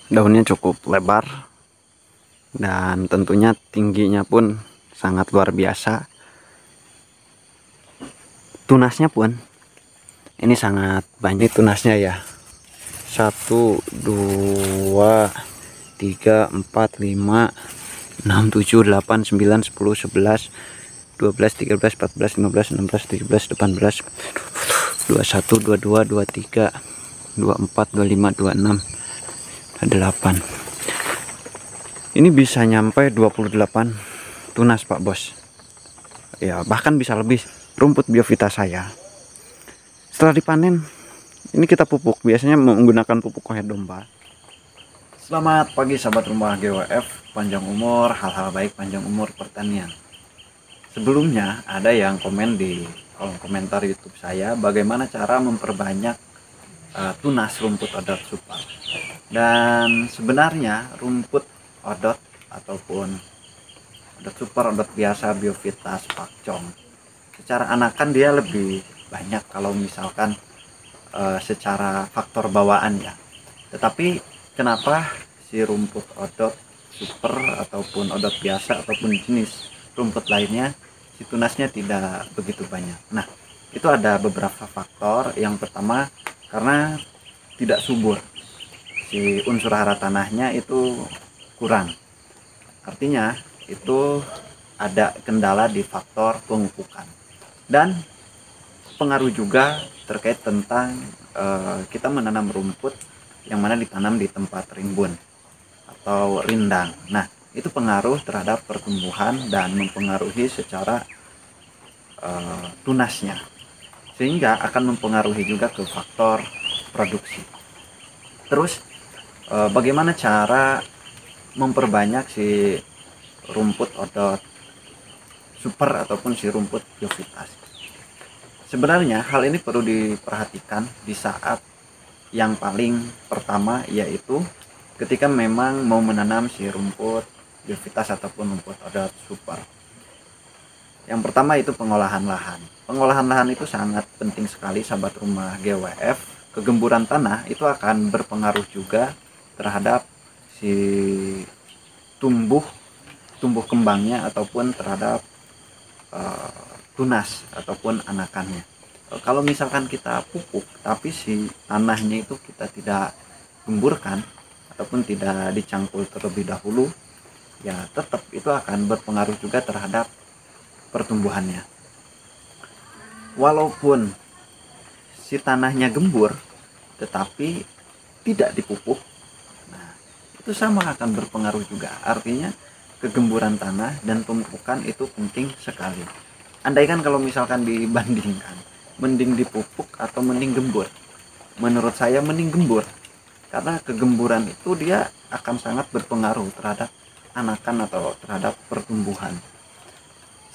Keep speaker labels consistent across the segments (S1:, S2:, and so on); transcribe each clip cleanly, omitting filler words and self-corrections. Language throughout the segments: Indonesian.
S1: Daunnya cukup lebar dan tentunya tingginya pun sangat luar biasa. Tunasnya pun ini sangat banyak tunasnya ya. 1 2 3 4 5 6 7 8 9 10 11 12 13 14 15 16 17 18 21 22 23 24 25 26 28. Ini bisa nyampe 28 tunas Pak Bos. Ya, bahkan bisa lebih. Rumput biovita saya setelah dipanen ini kita pupuk, biasanya menggunakan pupuk kohe domba. Selamat pagi sahabat rumah GWF, panjang umur, hal-hal baik panjang umur pertanian. Sebelumnya ada yang komen di kolom komentar YouTube saya bagaimana cara memperbanyak tunas rumput odot super. Dan sebenarnya rumput odot ataupun odot super, odot biasa, biovita, pakcom, secara anakan dia lebih banyak kalau misalkan secara faktor bawaan ya. Tetapi kenapa si rumput odot super ataupun odot biasa ataupun jenis rumput lainnya si tunasnya tidak begitu banyak? Nah, itu ada beberapa faktor. Yang pertama, karena tidak subur, si unsur hara tanahnya itu kurang. Artinya itu ada kendala di faktor pemupukan. Dan pengaruh juga terkait tentang kita menanam rumput yang mana ditanam di tempat rimbun atau rindang. Nah, itu pengaruh terhadap pertumbuhan dan mempengaruhi secara tunasnya, sehingga akan mempengaruhi juga ke faktor produksi. Terus bagaimana cara memperbanyak si rumput odot super ataupun si rumput biovitas? Sebenarnya hal ini perlu diperhatikan di saat yang paling pertama, yaitu ketika memang mau menanam si rumput biovitas ataupun rumput odot super. Yang pertama itu pengolahan lahan. Pengolahan lahan itu sangat penting sekali sahabat rumah GWF. Kegemburan tanah itu akan berpengaruh juga terhadap si tumbuh kembangnya ataupun terhadap tunas ataupun anakannya. Kalau misalkan kita pupuk tapi si tanahnya itu kita tidak gemburkan ataupun tidak dicangkul terlebih dahulu, ya tetap itu akan berpengaruh juga terhadap pertumbuhannya. Walaupun si tanahnya gembur tetapi tidak dipupuk, nah itu sama akan berpengaruh juga. Artinya kegemburan tanah dan pemupukan itu penting sekali. Andaikan kalau misalkan dibandingkan, mending dipupuk atau mending gembur? Menurut saya mending gembur, karena kegemburan itu dia akan sangat berpengaruh terhadap anakan atau terhadap pertumbuhan.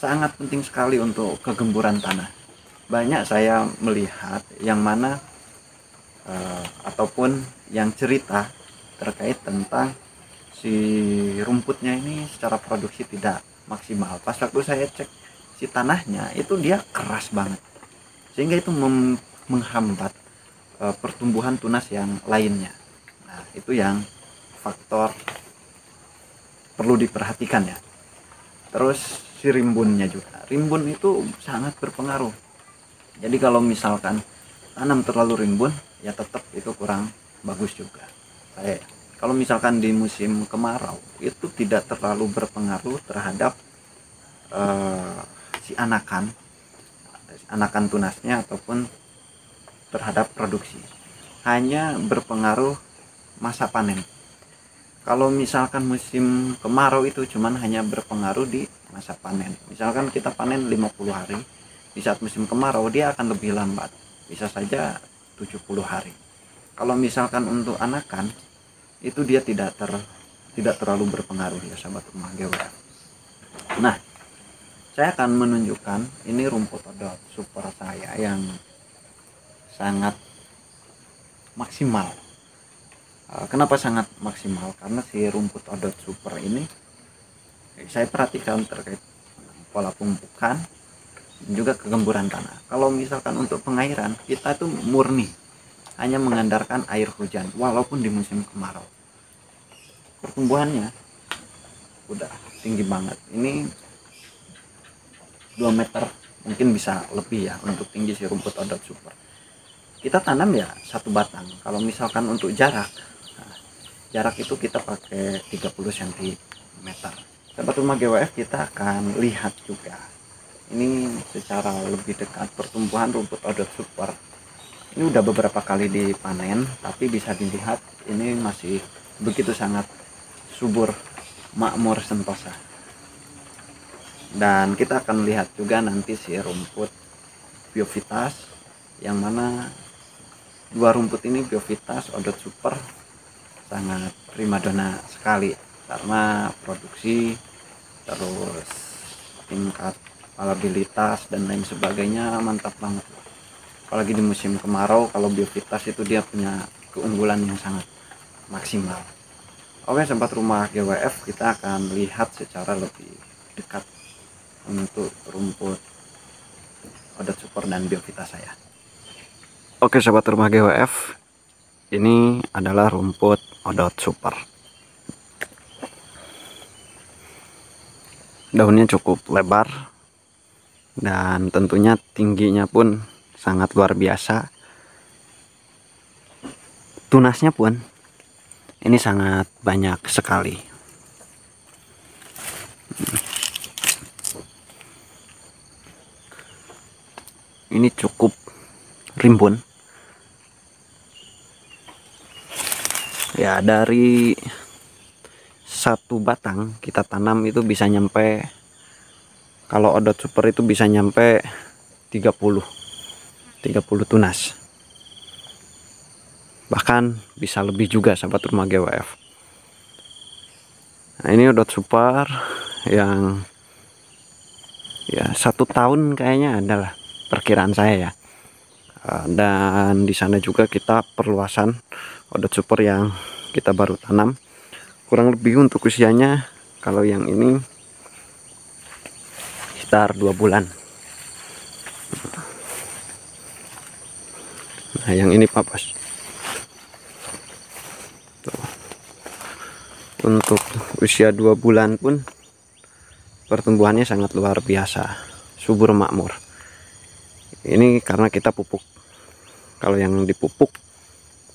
S1: Sangat penting sekali untuk kegemburan tanah. Banyak saya melihat yang mana ataupun yang cerita terkait tentang si rumputnya ini secara produksi tidak maksimal. Pas waktu saya cek si tanahnya itu dia keras banget, sehingga itu menghambat pertumbuhan tunas yang lainnya. Nah, itu yang faktor perlu diperhatikan ya. Terus si rimbunnya juga, rimbun itu sangat berpengaruh. Jadi kalau misalkan tanam terlalu rimbun, ya tetap itu kurang bagus juga. Kalau misalkan di musim kemarau itu tidak terlalu berpengaruh terhadap si anakan tunasnya ataupun terhadap produksi, hanya berpengaruh masa panen. Kalau misalkan musim kemarau itu cuman hanya berpengaruh di masa panen. Misalkan kita panen 50 hari, di saat musim kemarau dia akan lebih lambat, bisa saja 70 hari. Kalau misalkan untuk anakan itu dia tidak terlalu berpengaruh ya sahabat rumah GWF. Nah, saya akan menunjukkan ini rumput odot super saya yang sangat maksimal. Kenapa sangat maksimal? Karena si rumput odot super ini saya perhatikan terkait pola pemupukan dan juga kegemburan tanah. Kalau misalkan untuk pengairan, kita tuh murni hanya mengandalkan air hujan walaupun di musim kemarau. pertumbuhannya udah tinggi banget. Ini 2 meter mungkin bisa lebih ya untuk tinggi si rumput odot super. Kita tanam ya 1 batang. Kalau misalkan untuk jarak, nah, jarak itu kita pakai 30 cm. Sahabat rumah GWF, kita akan lihat juga ini secara lebih dekat pertumbuhan rumput odot super. Ini udah beberapa kali dipanen, tapi bisa dilihat ini masih begitu sangat subur, makmur, sentosa. Dan kita akan lihat juga nanti si rumput Biovitas, yang mana 2 rumput ini Biovitas odot super sangat primadona sekali karena produksi, terus tingkat alabilitas dan lain sebagainya mantap banget. Apalagi di musim kemarau, kalau Biovitas itu dia punya keunggulan yang sangat maksimal. Oke sobat rumah GWF, kita akan lihat secara lebih dekat untuk rumput odot super dan Biovitas saya. Oke sobat rumah GWF, ini adalah rumput odot super. Daunnya cukup lebar dan tentunya tingginya pun sangat luar biasa. Tunasnya pun ini sangat banyak sekali. Ini cukup rimbun ya. Dari 1 batang kita tanam itu bisa nyampe, kalau odot super itu bisa nyampe 30 tunas, bahkan bisa lebih juga sahabat rumah GWF. Nah ini odot super yang ya 1 tahun kayaknya adalah perkiraan saya ya. Dan di sana juga kita perluasan odot super yang kita baru tanam, kurang lebih untuk usianya kalau yang ini sekitar 2 bulan. Nah yang ini Pak Bos, tuh. Untuk usia 2 bulan pun pertumbuhannya sangat luar biasa, subur makmur. Ini karena kita pupuk. Kalau yang dipupuk,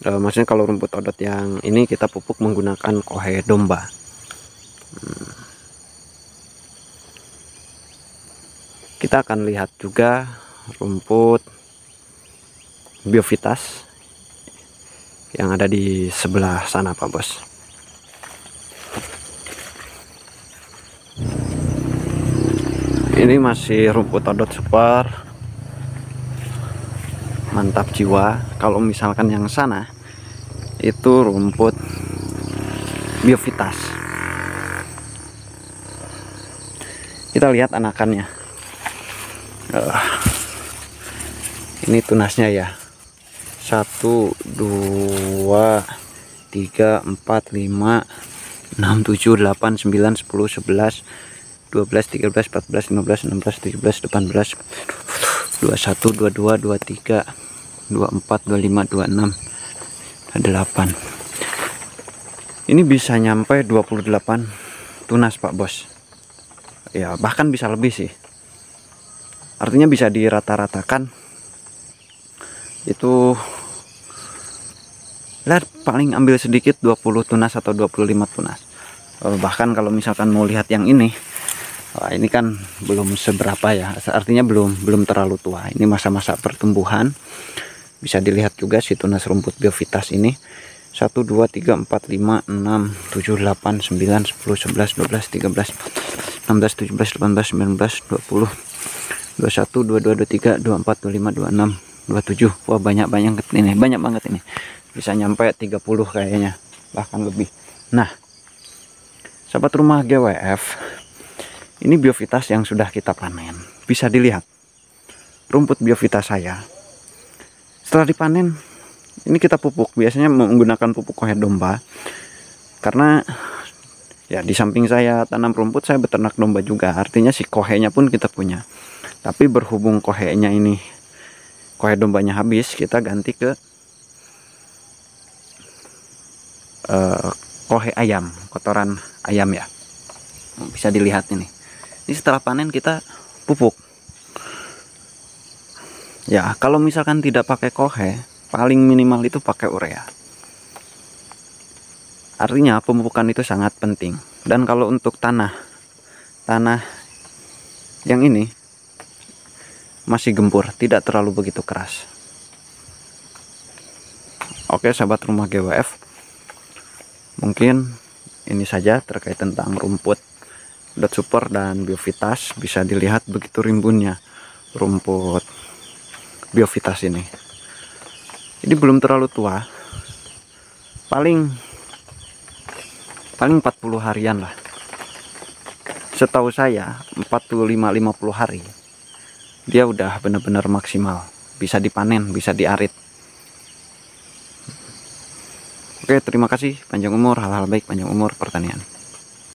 S1: maksudnya kalau rumput odot yang ini kita pupuk menggunakan kohe domba. Kita akan lihat juga rumput Biovitas yang ada di sebelah sana Pak Bos. Ini masih rumput odot super, mantap jiwa. Kalau misalkan yang sana itu rumput Biovitas. Kita lihat anakannya. Ini tunasnya ya, 1 2 3 4 5 6 7 8 9 10 11 12 13 14 15 16 17 18 19 20 21 22 23 24 25 26 28. Ini bisa nyampe 28 tunas Pak Bos ya, bahkan bisa lebih sih. Artinya bisa dirata-ratakan itu lihat paling ambil sedikit 20 tunas atau 25 tunas. Bahkan kalau misalkan mau lihat yang ini, wah ini kan belum seberapa ya, artinya belum terlalu tua. Ini masa-masa pertumbuhan. Bisa dilihat juga si tunas rumput Biovitas ini 1 2 3 4 5 6 7 8 9 10 11 12 13 16 17 18 19 20 21 22 23 24 25 26 27. Wah banyak ini, banyak banget ini. Bisa nyampe 30 kayaknya, bahkan lebih. Nah sahabat rumah GWF, ini Biovitas yang sudah kita panen. Bisa dilihat rumput Biovitas saya setelah dipanen ini kita pupuk, biasanya menggunakan pupuk kohe domba karena ya di samping saya tanam rumput saya beternak domba juga, artinya si kohenya pun kita punya. Tapi berhubung kohenya ini, kohe dombanya habis, kita ganti ke kohe ayam, kotoran ayam ya. Bisa dilihat ini setelah panen kita pupuk ya. Kalau misalkan tidak pakai kohe, paling minimal itu pakai urea. Artinya pemupukan itu sangat penting. Dan kalau untuk tanah yang ini masih gembur, tidak terlalu begitu keras. Oke sahabat rumah GWF, mungkin ini saja terkait tentang rumput dot super dan biovitas. Bisa dilihat begitu rimbunnya rumput biovitas ini. Ini belum terlalu tua, paling 40 harian lah. Setahu saya 45-50 hari dia udah benar-benar maksimal, bisa dipanen, bisa diarit. Oke, terima kasih. Panjang umur, hal-hal baik, panjang umur pertanian.